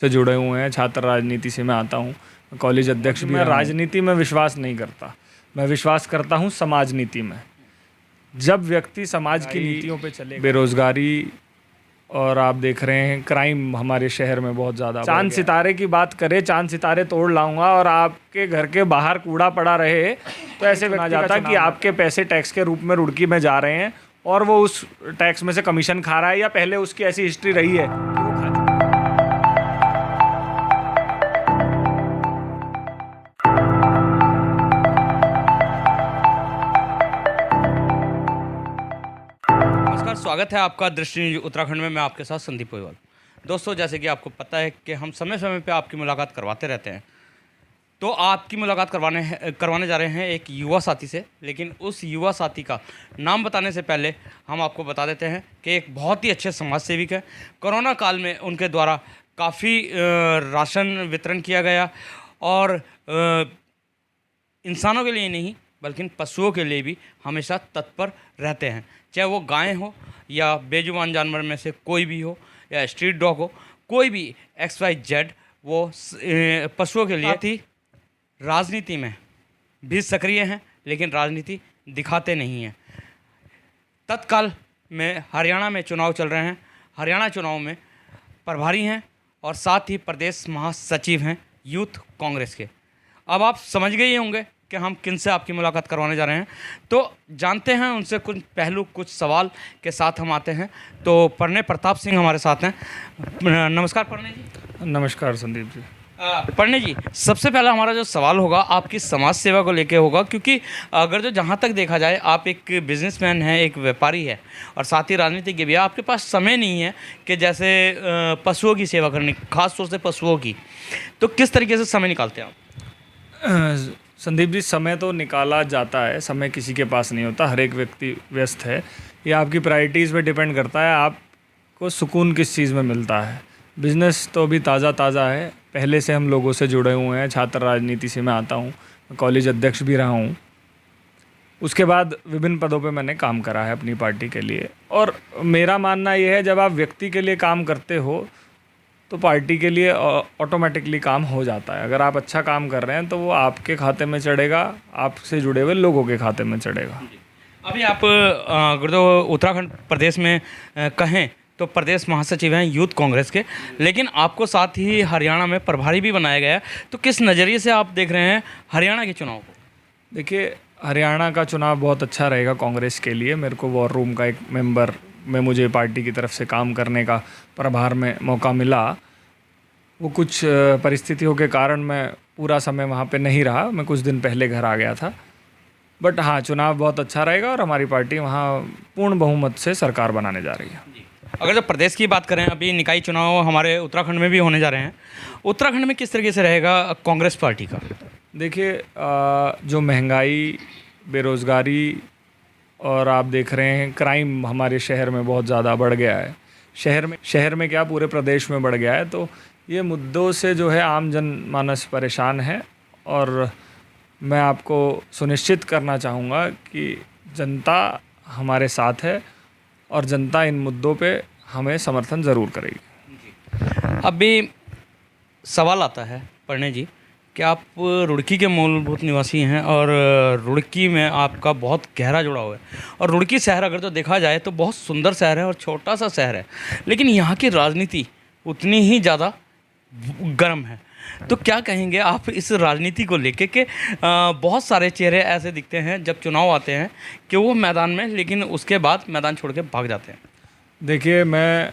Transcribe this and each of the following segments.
से जुड़े हुए हैं। छात्र राजनीति से मैं आता हूँ, कॉलेज अध्यक्ष भी। मैं राजनीति में विश्वास नहीं करता, मैं विश्वास करता हूँ समाज नीति में। जब व्यक्ति समाज की नीतियों पे चले, बेरोजगारी और आप देख रहे हैं क्राइम हमारे शहर में बहुत ज़्यादा। चांद सितारे की बात करें, चांद सितारे तोड़ लाऊंगा और आपके घर के बाहर कूड़ा पड़ा रहे तो ऐसे माना जाता कि आपके पैसे टैक्स के रूप में रुड़की में जा रहे हैं और वो उस टैक्स में से कमीशन खा रहा है, या पहले उसकी ऐसी हिस्ट्री रही है कि वो खा चुका है। नमस्कार, स्वागत है आपका दृष्टि न्यूज उत्तराखंड में। मैं आपके साथ संदीप गोयल। दोस्तों, जैसे कि आपको पता है कि हम समय समय पे आपकी मुलाकात करवाते रहते हैं, तो आपकी मुलाकात करवाने जा रहे हैं एक युवा साथी से। लेकिन उस युवा साथी का नाम बताने से पहले हम आपको बता देते हैं कि एक बहुत ही अच्छे समाज सेविक है। कोरोना काल में उनके द्वारा काफ़ी राशन वितरण किया गया और इंसानों के लिए नहीं बल्कि पशुओं के लिए भी हमेशा तत्पर रहते हैं। चाहे वो गाय हो या बेजुबान जानवर में से कोई भी हो या स्ट्रीट डॉग हो, कोई भी XYZ, वो पशुओं के लिए थी। राजनीति में भी सक्रिय हैं लेकिन राजनीति दिखाते नहीं हैं। तत्काल में हरियाणा में चुनाव चल रहे हैं। हरियाणा चुनाव में प्रभारी हैं और साथ ही प्रदेश महासचिव हैं यूथ कांग्रेस के। अब आप समझ गए होंगे कि हम किन से आपकी मुलाकात करवाने जा रहे हैं, तो जानते हैं उनसे कुछ पहलू, कुछ सवाल के साथ हम आते हैं। तो प्रणय प्रताप सिंह हमारे साथ हैं। नमस्कार प्रणय जी। नमस्कार संदीप जी। प्रणय जी, सबसे पहला हमारा जो सवाल होगा आपकी समाज सेवा को लेके होगा, क्योंकि अगर जो जहाँ तक देखा जाए आप एक बिजनेसमैन हैं, एक व्यापारी है और साथ ही राजनीतिज्ञ भी है। आपके पास समय नहीं है कि जैसे पशुओं की सेवा करनी, खास तौर से पशुओं की, तो किस तरीके से समय निकालते हैं आप? संदीप जी, समय तो निकाला जाता है, समय किसी के पास नहीं होता, हर एक व्यक्ति व्यस्त है। ये आपकी प्रायोरिटीज़ पे डिपेंड करता है, आपको सुकून किस चीज़ में मिलता है। बिज़नेस तो अभी ताज़ा है, पहले से हम लोगों से जुड़े हुए हैं। छात्र राजनीति से मैं आता हूँ, कॉलेज अध्यक्ष भी रहा हूँ। उसके बाद विभिन्न पदों पे मैंने काम करा है अपनी पार्टी के लिए। और मेरा मानना ये है, जब आप व्यक्ति के लिए काम करते हो तो पार्टी के लिए ऑटोमेटिकली काम हो जाता है। अगर आप अच्छा काम कर रहे हैं तो वो आपके खाते में चढ़ेगा, आपसे जुड़े हुए लोगों के खाते में चढ़ेगा। अभी आप अगर तो उत्तराखंड प्रदेश में कहें तो प्रदेश महासचिव हैं यूथ कांग्रेस के, लेकिन आपको साथ ही हरियाणा में प्रभारी भी बनाया गया है। तो किस नज़रिए से आप देख रहे हैं हरियाणा के चुनाव को? देखिए, हरियाणा का चुनाव बहुत अच्छा रहेगा कांग्रेस के लिए। मेरे को वॉर रूम का एक मेंबर में मुझे पार्टी की तरफ से काम करने का प्रभार में मौका मिला। वो कुछ परिस्थितियों के कारण मैं पूरा समय वहाँ पे नहीं रहा, मैं कुछ दिन पहले घर आ गया था। बट हाँ, चुनाव बहुत अच्छा रहेगा और हमारी पार्टी वहाँ पूर्ण बहुमत से सरकार बनाने जा रही है। अगर जो प्रदेश की बात करें, अभी निकाय चुनाव हमारे उत्तराखंड में भी होने जा रहे हैं। उत्तराखंड में किस तरीके से रहेगा कांग्रेस पार्टी का? देखिए, जो महंगाई, बेरोज़गारी और आप देख रहे हैं क्राइम हमारे शहर में बहुत ज़्यादा बढ़ गया है। शहर में क्या, पूरे प्रदेश में बढ़ गया है। तो ये मुद्दों से जो है आम जनमानस परेशान है और मैं आपको सुनिश्चित करना चाहूँगा कि जनता हमारे साथ है और जनता इन मुद्दों पे हमें समर्थन ज़रूर करेगी। अभी सवाल आता है प्रणय जी कि आप रुड़की के मूलभूत निवासी हैं और रुड़की में आपका बहुत गहरा जुड़ाव है। और रुड़की शहर अगर तो देखा जाए तो बहुत सुंदर शहर है और छोटा सा शहर है, लेकिन यहाँ की राजनीति उतनी ही ज़्यादा गर्म है। तो क्या कहेंगे आप इस राजनीति को लेके कि बहुत सारे चेहरे ऐसे दिखते हैं जब चुनाव आते हैं कि वो मैदान में, लेकिन उसके बाद मैदान छोड़ के भाग जाते हैं? देखिए, मैं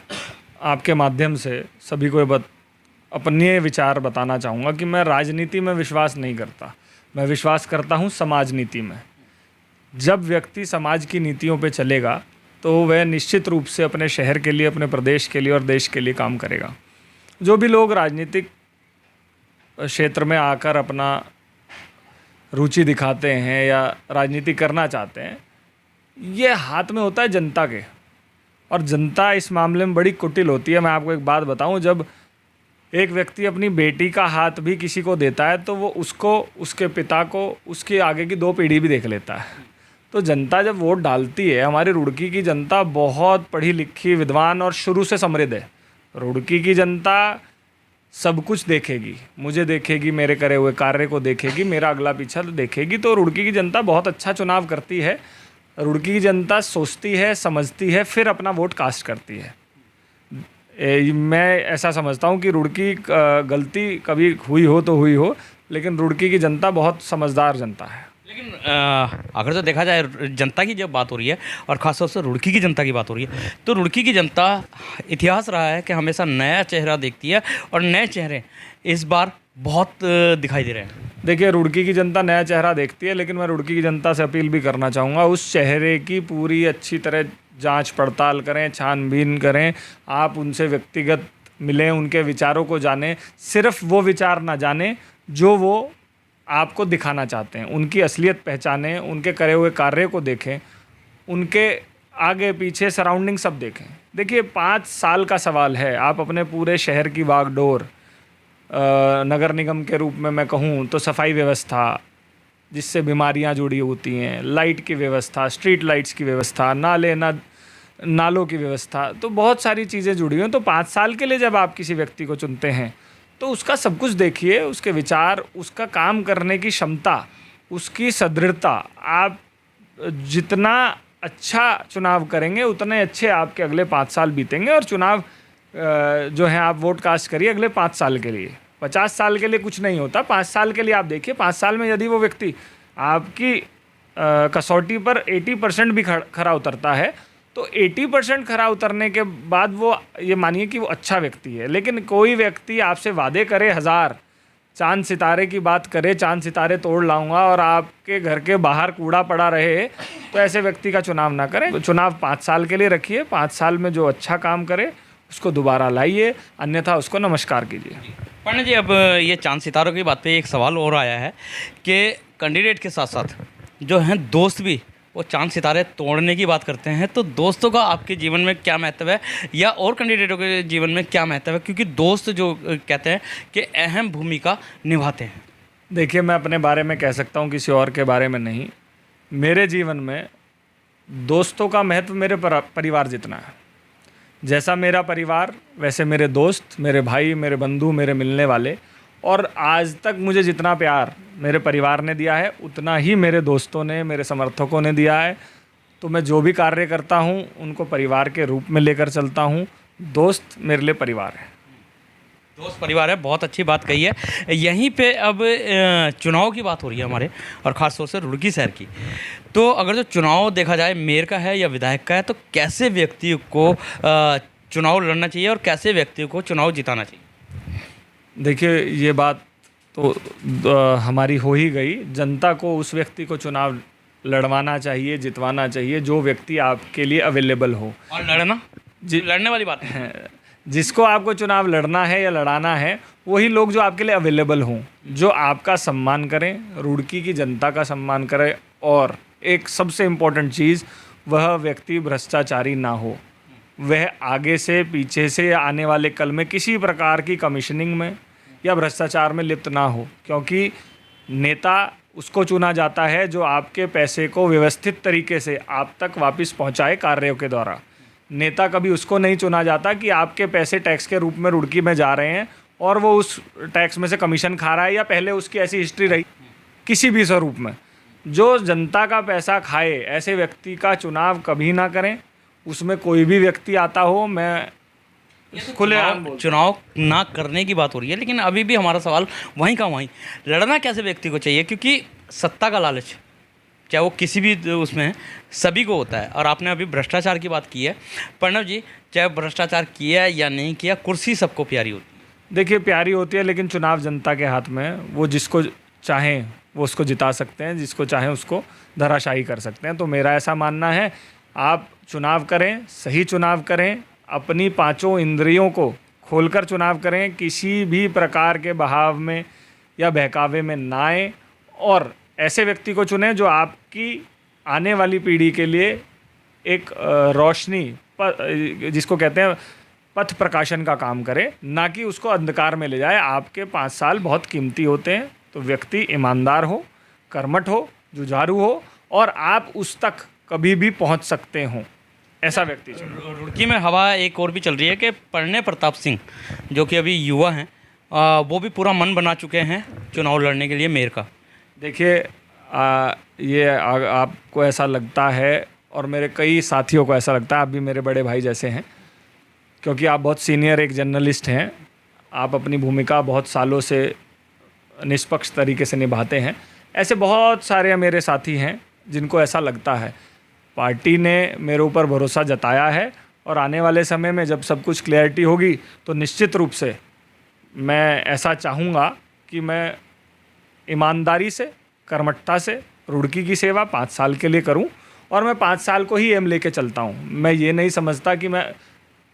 आपके माध्यम से सभी को अपने विचार बताना चाहूँगा कि मैं राजनीति में विश्वास नहीं करता, मैं विश्वास करता हूँ समाज नीति में। जब व्यक्ति समाज की नीतियों पे चलेगा तो वह निश्चित रूप से अपने शहर के लिए, अपने प्रदेश के लिए और देश के लिए काम करेगा। जो भी लोग राजनीतिक क्षेत्र में आकर अपना रुचि दिखाते हैं या राजनीति करना चाहते हैं, ये हाथ में होता है जनता के, और जनता इस मामले में बड़ी कुटिल होती है। मैं आपको एक बात बताऊं, जब एक व्यक्ति अपनी बेटी का हाथ भी किसी को देता है तो वो उसको, उसके पिता को, उसके आगे की 2 पीढ़ी भी देख लेता है। तो जनता जब वोट डालती है, हमारी रुड़की की जनता बहुत पढ़ी लिखी, विद्वान और शुरू से समृद्ध है। रुड़की की जनता सब कुछ देखेगी, मुझे देखेगी, मेरे करे हुए कार्य को देखेगी, मेरा अगला पीछा देखेगी। तो रुड़की की जनता बहुत अच्छा चुनाव करती है। रुड़की की जनता सोचती है, समझती है, फिर अपना वोट कास्ट करती है। मैं ऐसा समझता हूँ कि रुड़की गलती कभी हुई हो तो हुई हो, लेकिन रुड़की की जनता बहुत समझदार जनता है। लेकिन अगर तो देखा जाए जनता की जब बात हो रही है और ख़ासतौर से रुड़की की जनता की बात हो रही है, तो रुड़की की जनता इतिहास रहा है कि हमेशा नया चेहरा देखती है और नए चेहरे इस बार बहुत दिखाई दे रहे हैं। देखिए, रुड़की की जनता नया चेहरा देखती है, लेकिन मैं रुड़की की जनता से अपील भी करना चाहूँगा, उस चेहरे की पूरी अच्छी तरह जांच पड़ताल करें, छानबीन करें। आप उनसे व्यक्तिगत मिलें, उनके विचारों को जानें। सिर्फ वो विचार ना जानें जो वो आपको दिखाना चाहते हैं, उनकी असलियत पहचानें, उनके करे हुए कार्य को देखें, उनके आगे पीछे सराउंडिंग सब देखें। देखिए, 5 साल का सवाल है। आप अपने पूरे शहर की बागडोर, नगर निगम के रूप में मैं कहूँ तो सफाई व्यवस्था जिससे बीमारियां जुड़ी होती हैं, लाइट की व्यवस्था, स्ट्रीट लाइट्स की व्यवस्था, नालों की व्यवस्था, तो बहुत सारी चीज़ें जुड़ी हैं। तो 5 साल के लिए जब आप किसी व्यक्ति को चुनते हैं तो उसका सब कुछ देखिए, उसके विचार, उसका काम करने की क्षमता, उसकी सदृढ़ता। आप जितना अच्छा चुनाव करेंगे उतने अच्छे आपके अगले 5 साल बीतेंगे। और चुनाव जो है, आप वोट कास्ट करिए अगले 5 साल के लिए। 50 साल के लिए कुछ नहीं होता, 5 साल के लिए आप देखिए। 5 साल में यदि वो व्यक्ति आपकी कसौटी पर 80% भी खरा उतरता है, तो 80% खरा उतरने के बाद वो ये मानिए कि वो अच्छा व्यक्ति है। लेकिन कोई व्यक्ति आपसे वादे करे 1000, चांद सितारे की बात करे, चांद सितारे तोड़ लाऊंगा, और आपके घर के बाहर कूड़ा पड़ा रहे, तो ऐसे व्यक्ति का चुनाव ना करें। तो चुनाव 5 साल के लिए रखिए। 5 साल में जो अच्छा काम करे उसको दोबारा लाइए, अन्यथा उसको नमस्कार कीजिए। पंडित जी, अब ये चांद सितारों की बात पे एक सवाल और आया है कि कैंडिडेट के साथ साथ जो हैं दोस्त भी वो चांद सितारे तोड़ने की बात करते हैं। तो दोस्तों का आपके जीवन में क्या महत्व है, या और कैंडिडेटों के जीवन में क्या महत्व है? क्योंकि दोस्त जो कहते हैं कि अहम भूमिका निभाते हैं। देखिए, मैं अपने बारे में कह सकता हूँ, किसी और के बारे में नहीं। मेरे जीवन में दोस्तों का महत्व मेरे परिवार जितना है। जैसा मेरा परिवार वैसे मेरे दोस्त, मेरे भाई, मेरे बंधु, मेरे मिलने वाले। और आज तक मुझे जितना प्यार मेरे परिवार ने दिया है उतना ही मेरे दोस्तों ने, मेरे समर्थकों ने दिया है। तो मैं जो भी कार्य करता हूँ उनको परिवार के रूप में लेकर चलता हूँ। दोस्त मेरे लिए परिवार है। दोस्त परिवार है, बहुत अच्छी बात कही है। यहीं पे अब चुनाव की बात हो रही है हमारे, और ख़ासतौर से रुड़की शहर की। तो अगर जो चुनाव देखा जाए मेयर का है या विधायक का है, तो कैसे व्यक्ति को चुनाव लड़ना चाहिए और कैसे व्यक्ति को चुनाव जिताना चाहिए? देखिए, ये बात तो हमारी हो ही गई। जनता को उस व्यक्ति को चुनाव लड़वाना चाहिए, जितवाना चाहिए जो व्यक्ति आपके लिए अवेलेबल हो। और लड़ना लड़ने वाली बात है, जिसको आपको चुनाव लड़ना है या लड़ाना है, वही लोग जो आपके लिए अवेलेबल हों, जो आपका सम्मान करें, रुड़की की जनता का सम्मान करें। और एक सबसे इम्पोर्टेंट चीज़, वह व्यक्ति भ्रष्टाचारी ना हो। वह आगे से, पीछे से, आने वाले कल में किसी प्रकार की कमीशनिंग में या भ्रष्टाचार में लिप्त ना हो। क्योंकि नेता उसको चुना जाता है जो आपके पैसे को व्यवस्थित तरीके से आप तक वापस पहुंचाए कार्यों के द्वारा। नेता कभी उसको नहीं चुना जाता कि आपके पैसे टैक्स के रूप में रुड़की में जा रहे हैं और वो उस टैक्स में से कमीशन खा रहा है, या पहले उसकी ऐसी हिस्ट्री रही किसी भी स्वरूप में। जो जनता का पैसा खाए, ऐसे व्यक्ति का चुनाव कभी ना करें। उसमें कोई भी व्यक्ति आता हो, मैं खुले चुनाव ना करने की बात हो रही है, लेकिन अभी भी हमारा सवाल वहीं का वहीं, लड़ना कैसे व्यक्ति को चाहिए? क्योंकि सत्ता का लालच, चाहे वो किसी भी उसमें है, सभी को होता है। और आपने अभी भ्रष्टाचार की बात की है। प्रणव जी, चाहे भ्रष्टाचार किया या नहीं किया, कुर्सी सबको प्यारी होती है। देखिए, प्यारी होती है, लेकिन चुनाव जनता के हाथ में है। वो जिसको चाहें वो उसको जिता सकते हैं, जिसको चाहें उसको धराशायी कर सकते हैं। तो मेरा ऐसा मानना है, आप चुनाव करें, सही चुनाव करें, अपनी 5 इंद्रियों को खोलकर चुनाव करें, किसी भी प्रकार के बहाव में या बहकावे में ना आए, और ऐसे व्यक्ति को चुनें जो आपकी आने वाली पीढ़ी के लिए एक रोशनी, जिसको कहते हैं पथ प्रकाशन का काम करे, ना कि उसको अंधकार में ले जाए। आपके 5 साल बहुत कीमती होते हैं। तो व्यक्ति ईमानदार हो, कर्मठ हो, जुझारू हो, और आप उस तक कभी भी पहुंच सकते हों, ऐसा व्यक्ति चुनें। रुड़की में हवा एक और भी चल रही है कि प्रणय प्रताप सिंह, जो कि अभी युवा हैं, वो भी पूरा मन बना चुके हैं चुनाव लड़ने के लिए मेयर का। देखिए आपको ऐसा लगता है और मेरे कई साथियों को ऐसा लगता है, आप भी मेरे बड़े भाई जैसे हैं, क्योंकि आप बहुत सीनियर एक जर्नलिस्ट हैं, आप अपनी भूमिका बहुत सालों से निष्पक्ष तरीके से निभाते हैं। ऐसे बहुत सारे मेरे साथी हैं जिनको ऐसा लगता है। पार्टी ने मेरे ऊपर भरोसा जताया है और आने वाले समय में जब सब कुछ क्लैरिटी होगी तो निश्चित रूप से मैं ऐसा चाहूँगा कि मैं ईमानदारी से, कर्मठता से रुड़की की सेवा 5 साल के लिए करूं और मैं 5 साल को ही एम लेके चलता हूं। मैं ये नहीं समझता कि मैं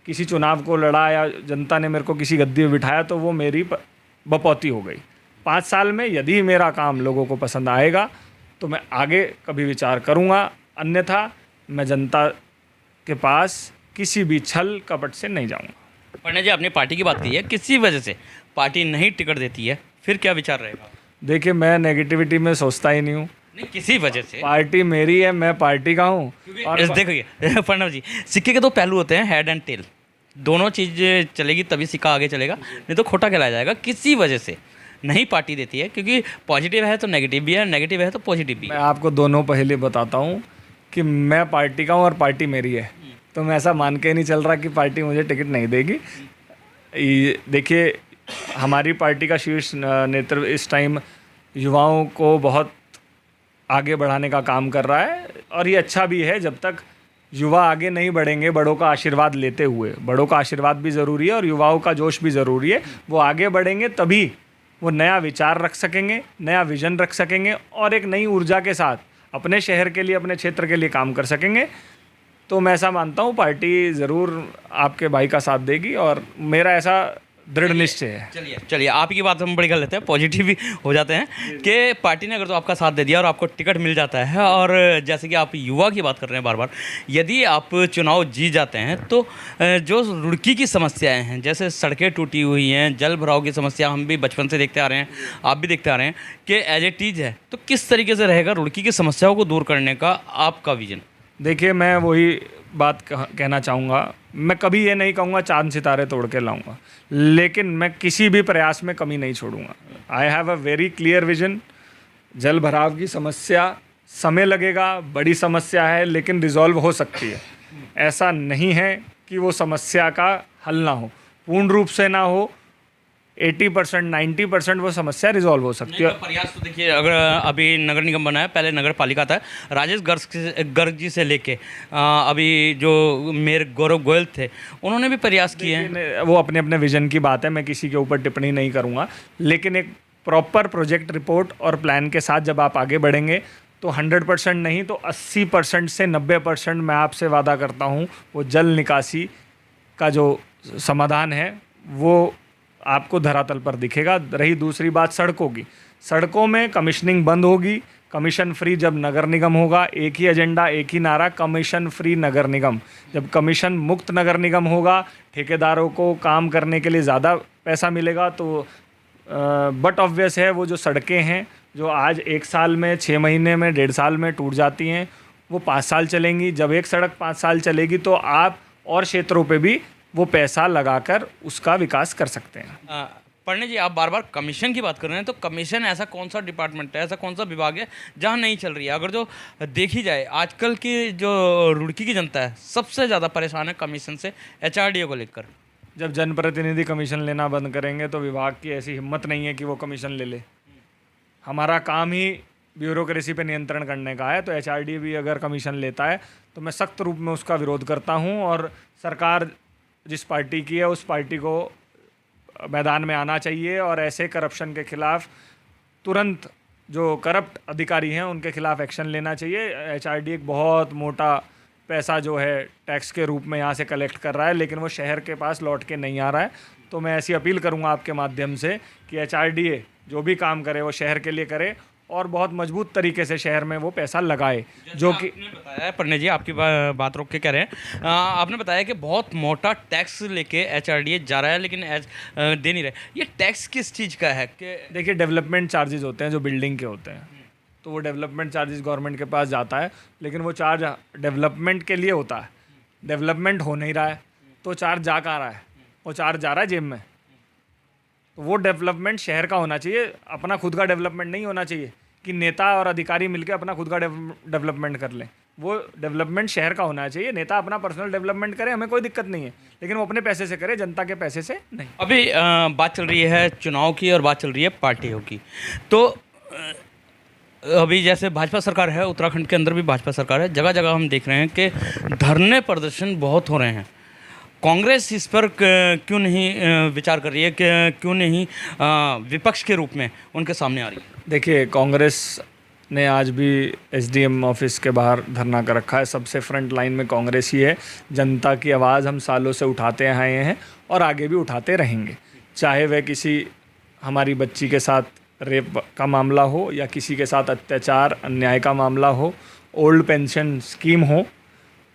किसी चुनाव को लड़ा या जनता ने मेरे को किसी गद्दी में बिठाया तो वो मेरी बपौती हो गई। 5 साल में यदि मेरा काम लोगों को पसंद आएगा तो मैं आगे कभी विचार करूंगा, अन्यथा मैं जनता के पास किसी भी छल कपट से नहीं जाऊंगा। पंडित जी, आपने पार्टी की बात की है, किसी वजह से पार्टी नहीं टिकट देती है, फिर क्या विचार रहेगा? देखिए, मैं नेगेटिविटी में सोचता ही नहीं हूँ। नहीं, किसी वजह से पार्टी मेरी है, मैं पार्टी का हूँ। और देखिए प्रणव जी, सिक्के के 2 पहलू होते हैं, हेड एंड टेल। दोनों चीज़ चलेगी तभी सिक्का आगे चलेगा, नहीं तो खोटा कहलाया जाएगा। किसी वजह से नहीं पार्टी देती है, क्योंकि पॉजिटिव है तो नेगेटिव भी है, नेगेटिव है तो पॉजिटिव भी है। मैं आपको दोनों पहले बताता हूँ कि मैं पार्टी का हूँ और पार्टी मेरी है, तो मैं ऐसा मान के नहीं चल रहा कि पार्टी मुझे टिकट नहीं देगी। देखिए, हमारी पार्टी का शीर्ष नेतृत्व इस टाइम युवाओं को बहुत आगे बढ़ाने का काम कर रहा है और ये अच्छा भी है। जब तक युवा आगे नहीं बढ़ेंगे बड़ों का आशीर्वाद लेते हुए, बड़ों का आशीर्वाद भी ज़रूरी है और युवाओं का जोश भी ज़रूरी है, वो आगे बढ़ेंगे तभी वो नया विचार रख सकेंगे, नया विज़न रख सकेंगे और एक नई ऊर्जा के साथ अपने शहर के लिए, अपने क्षेत्र के लिए काम कर सकेंगे। तो मैं ऐसा मानता हूँ पार्टी ज़रूर आपके भाई का साथ देगी और मेरा ऐसा दृढ़ निश्चय है। चलिए आपकी बात हम बड़ी कर लेते हैं, पॉजिटिव भी हो जाते हैं कि पार्टी ने अगर तो आपका साथ दे दिया और आपको टिकट मिल जाता है, और जैसे कि आप युवा की बात कर रहे हैं बार बार, यदि आप चुनाव जीत जाते हैं तो जो रुड़की की समस्याएं हैं, जैसे सड़कें टूटी हुई हैं, जल भराव की समस्या हम भी बचपन से देखते आ रहे हैं, आप भी देखते आ रहे हैं कि एज ए टीज है, तो किस तरीके से रहेगा रुड़की की समस्याओं को दूर करने का आपका विजन? देखिए, मैं वही बात कहना चाहूँगा, मैं कभी ये नहीं कहूँगा चांद सितारे तोड़ के लाऊंगा, लेकिन मैं किसी भी प्रयास में कमी नहीं छोड़ूंगा। I have a very clear vision. जल भराव की समस्या समय लगेगा, बड़ी समस्या है, लेकिन रिजॉल्व हो सकती है। ऐसा नहीं है कि वो समस्या का हल ना हो, पूर्ण रूप से ना हो, 80% 90% वो समस्या रिजॉल्व हो सकती है। प्रयास तो देखिए, अगर अभी नगर निगम बना है, पहले नगर पालिका था, राजेश गर्ग जी से लेके अभी जो मेयर गौरव गोयल थे, उन्होंने भी प्रयास किए हैं। वो अपने अपने विजन की बात है, मैं किसी के ऊपर टिप्पणी नहीं करूँगा, लेकिन एक प्रॉपर प्रोजेक्ट रिपोर्ट और प्लान के साथ जब आप आगे बढ़ेंगे तो 100% नहीं तो 80% से 90% मैं आपसे वादा करता हूँ वो जल निकासी का जो समाधान है वो आपको धरातल पर दिखेगा। रही दूसरी बात सड़कों की, सड़कों में कमिशनिंग बंद होगी, कमीशन फ्री जब नगर निगम होगा। एक ही एजेंडा, एक ही नारा, कमीशन फ्री नगर निगम। जब कमीशन मुक्त नगर निगम होगा, ठेकेदारों को काम करने के लिए ज़्यादा पैसा मिलेगा। तो बट ऑब्वियस है वो जो सड़कें हैं जो आज 1 साल में, 6 महीने में, 1.5 साल में टूट जाती हैं, वो 5 साल चलेंगी। जब एक सड़क 5 साल चलेगी तो आप और क्षेत्रों पे भी वो पैसा लगाकर उसका विकास कर सकते हैं। पंडित जी, आप बार बार कमीशन की बात कर रहे हैं, तो कमीशन ऐसा कौन सा डिपार्टमेंट है, ऐसा कौन सा विभाग है जहां नहीं चल रही है? अगर जो देखी जाए आजकल की जो रुड़की की जनता है सबसे ज़्यादा परेशान है कमीशन से, HRDA को लेकर। जब जनप्रतिनिधि कमीशन लेना बंद करेंगे तो विभाग की ऐसी हिम्मत नहीं है कि वो कमीशन ले ले। हमारा काम ही ब्यूरोक्रेसी पे नियंत्रण करने का है, तो HRDA भी अगर कमीशन लेता है तो मैं सख्त रूप में उसका विरोध करता हूँ। और सरकार जिस पार्टी की है उस पार्टी को मैदान में आना चाहिए और ऐसे करप्शन के खिलाफ तुरंत जो करप्ट अधिकारी हैं उनके खिलाफ एक्शन लेना चाहिए। HRDA एक बहुत मोटा पैसा जो है टैक्स के रूप में यहाँ से कलेक्ट कर रहा है, लेकिन वो शहर के पास लौट के नहीं आ रहा है। तो मैं ऐसी अपील करूँगा आपके माध्यम से कि HRDA जो भी काम करे वो शहर के लिए करे और बहुत मजबूत तरीके से शहर में वो पैसा लगाए। जो कि बताया है पंडित जी, आपकी बात रोक के कह रहे हैं, आपने बताया कि बहुत मोटा टैक्स लेके HRDA जा रहा है, लेकिन दे नहीं रहे। ये टैक्स किस चीज़ का है? कि देखिए, डेवलपमेंट चार्जेस होते हैं जो बिल्डिंग के होते हैं, तो वो डेवलपमेंट चार्जेस गवर्नमेंट के पास जाता है, लेकिन वो चार्ज डेवलपमेंट के लिए होता है। डेवलपमेंट हो नहीं रहा है तो चार्ज जा कहाँ रहा है? वो चार्ज जा रहा है जेब में। तो वो डेवलपमेंट शहर का होना चाहिए, अपना खुद का डेवलपमेंट नहीं होना चाहिए कि नेता और अधिकारी मिलकर अपना खुद का डेवलपमेंट कर लें। वो डेवलपमेंट शहर का होना चाहिए। नेता अपना पर्सनल डेवलपमेंट करे, हमें कोई दिक्कत नहीं है, लेकिन वो अपने पैसे से करे, जनता के पैसे से नहीं। अभी बात चल रही है चुनाव की और बात चल रही है पार्टियों की। तो अभी जैसे भाजपा सरकार है, उत्तराखंड के अंदर भी भाजपा सरकार है, जगह जगह हम देख रहे हैं कि धरने प्रदर्शन बहुत हो रहे हैं। कांग्रेस इस पर क्यों नहीं विचार कर रही है, कि क्यों नहीं विपक्ष के रूप में उनके सामने आ रही है? देखिए, कांग्रेस ने आज भी एसडीएम ऑफिस के बाहर धरना कर रखा है। सबसे फ्रंट लाइन में कांग्रेस ही है। जनता की आवाज़ हम सालों से उठाते आए हैं और आगे भी उठाते रहेंगे, चाहे वह किसी हमारी बच्ची के साथ रेप का मामला हो या किसी के साथ अत्याचार अन्याय का मामला हो, ओल्ड पेंशन स्कीम हो,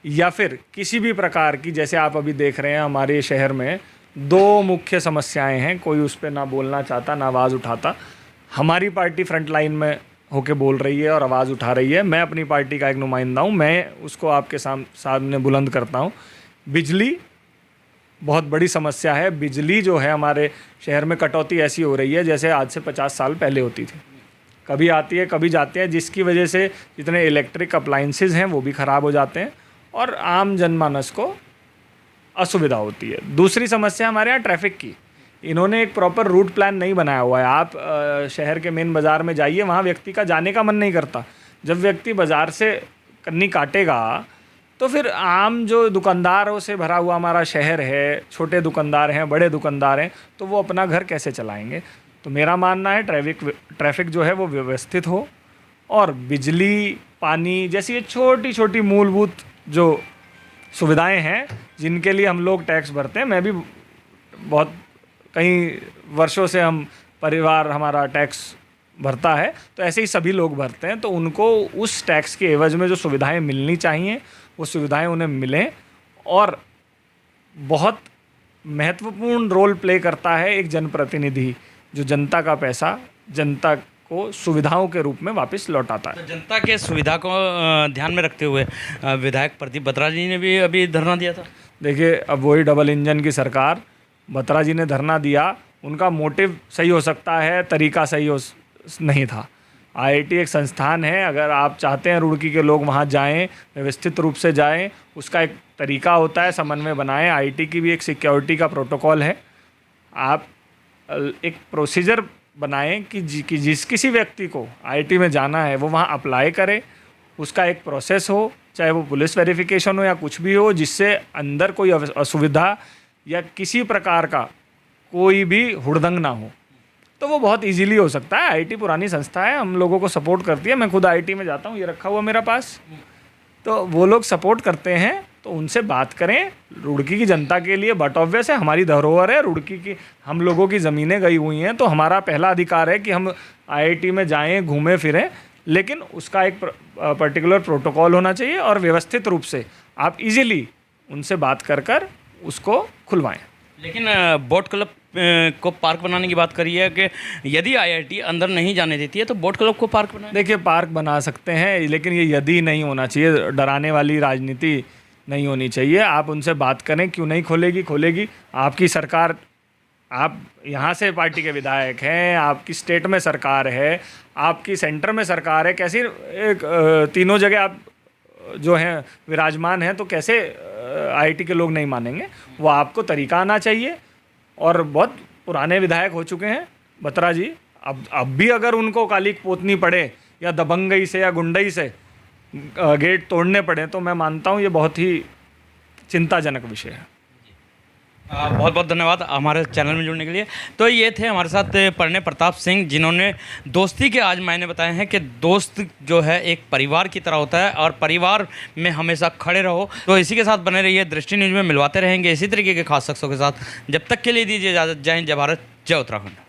या फिर किसी भी प्रकार की, जैसे आप अभी देख रहे हैं हमारे शहर में 2 मुख्य समस्याएं हैं, कोई उस पर ना बोलना चाहता ना आवाज़ उठाता। हमारी पार्टी फ्रंट लाइन में होके बोल रही है और आवाज़ उठा रही है। मैं अपनी पार्टी का एक नुमाइंदा हूँ, मैं उसको आपके सामने बुलंद करता हूँ। बिजली बहुत बड़ी समस्या है। बिजली जो है हमारे शहर में कटौती ऐसी हो रही है जैसे आज से 50 साल पहले होती थी। कभी आती है कभी जाती है, जिसकी वजह से जितने इलेक्ट्रिक अप्लाइंसेस हैं वो भी ख़राब हो जाते हैं और आम जनमानस को असुविधा होती है। दूसरी समस्या हमारे यहाँ ट्रैफिक की। इन्होंने एक प्रॉपर रूट प्लान नहीं बनाया हुआ है। आप शहर के मेन बाज़ार में जाइए, वहाँ व्यक्ति का जाने का मन नहीं करता। जब व्यक्ति बाज़ार से कन्नी काटेगा तो फिर आम जो दुकानदारों से भरा हुआ हमारा शहर है, छोटे दुकानदार हैं, बड़े दुकानदार हैं, तो वो अपना घर कैसे चलाएंगे? तो मेरा मानना है ट्रैफिक जो है वो व्यवस्थित हो और बिजली, पानी जैसी ये छोटी छोटी मूलभूत जो सुविधाएं हैं जिनके लिए हम लोग टैक्स भरते हैं। मैं भी बहुत कई वर्षों से हम परिवार हमारा टैक्स भरता है, तो ऐसे ही सभी लोग भरते हैं। तो उनको उस टैक्स के एवज में जो सुविधाएं मिलनी चाहिए वो सुविधाएं उन्हें मिलें। और बहुत महत्वपूर्ण रोल प्ले करता है एक जनप्रतिनिधि, जो जनता का पैसा जनता को सुविधाओं के रूप में वापस लौटाता है। तो जनता के सुविधा को ध्यान में रखते हुए विधायक प्रदीप बत्रा जी ने भी अभी धरना दिया था। देखिए, अब वही डबल इंजन की सरकार, बत्रा जी ने धरना दिया, उनका मोटिव सही हो सकता है, तरीका सही नहीं था। आईआईटी एक संस्थान है, अगर आप चाहते हैं रुड़की के लोग वहाँ जाएं, व्यवस्थित रूप से जाएं, उसका एक तरीका होता है, समन्वय बनाएं। आईआईटी की भी एक सिक्योरिटी का प्रोटोकॉल है। आप एक प्रोसीजर बनाएं कि जिस किसी व्यक्ति को आईआईटी में जाना है वो वहाँ अप्लाई करे, उसका एक प्रोसेस हो, चाहे वो पुलिस वेरिफिकेशन हो या कुछ भी हो, जिससे अंदर कोई असुविधा या किसी प्रकार का कोई भी हुड़दंग ना हो, तो वो बहुत इजीली हो सकता है। आईआईटी पुरानी संस्था है, हम लोगों को सपोर्ट करती है। मैं खुद आईआईटी में जाता हूँ, ये रखा हुआ मेरा पास, तो वो लोग सपोर्ट करते हैं, तो उनसे बात करें। रुड़की की जनता के लिए बट ऑब्वियस है, हमारी धरोहर है रुड़की की, हम लोगों की ज़मीनें गई हुई हैं, तो हमारा पहला अधिकार है कि हम आईआईटी में जाएं, घूमें फिरें, लेकिन उसका एक पर्टिकुलर प्रोटोकॉल होना चाहिए और व्यवस्थित रूप से आप इजीली उनसे बात कर उसको खुलवाएं। लेकिन बोट क्लब को पार्क बनाने की बात करी है कि यदि आईआईटी अंदर नहीं जाने देती है तो बोट क्लब को पार्क बनाए। देखिए, पार्क बना सकते हैं, लेकिन ये यदि नहीं होना चाहिए, डराने वाली राजनीति नहीं होनी चाहिए। आप उनसे बात करें, क्यों नहीं खोलेगी आपकी सरकार, आप यहाँ से पार्टी के विधायक हैं, आपकी स्टेट में सरकार है, आपकी सेंटर में सरकार है, कैसी एक तीनों जगह आप जो हैं विराजमान हैं, तो कैसे आईआईटी के लोग नहीं मानेंगे? वो आपको तरीका आना चाहिए। और बहुत पुराने विधायक हो चुके हैं बत्रा जी, अब भी अगर उनको काली पोतनी पड़े या दबंगई से या गुंडई से गेट तोड़ने पड़े, तो मैं मानता हूँ ये बहुत ही चिंताजनक विषय है। बहुत बहुत धन्यवाद हमारे चैनल में जुड़ने के लिए। तो ये थे हमारे साथ प्रणय प्रताप सिंह, जिन्होंने दोस्ती के आज मायने बताए हैं कि दोस्त जो है एक परिवार की तरह होता है और परिवार में हमेशा खड़े रहो। तो इसी के साथ बने रहिए, दृष्टि न्यूज़ में मिलवाते रहेंगे इसी तरीके के खास शख्सों के साथ। जब तक के लिए दीजिए इजाज़त। जय हिंद, जय भारत, जय उत्तराखंड।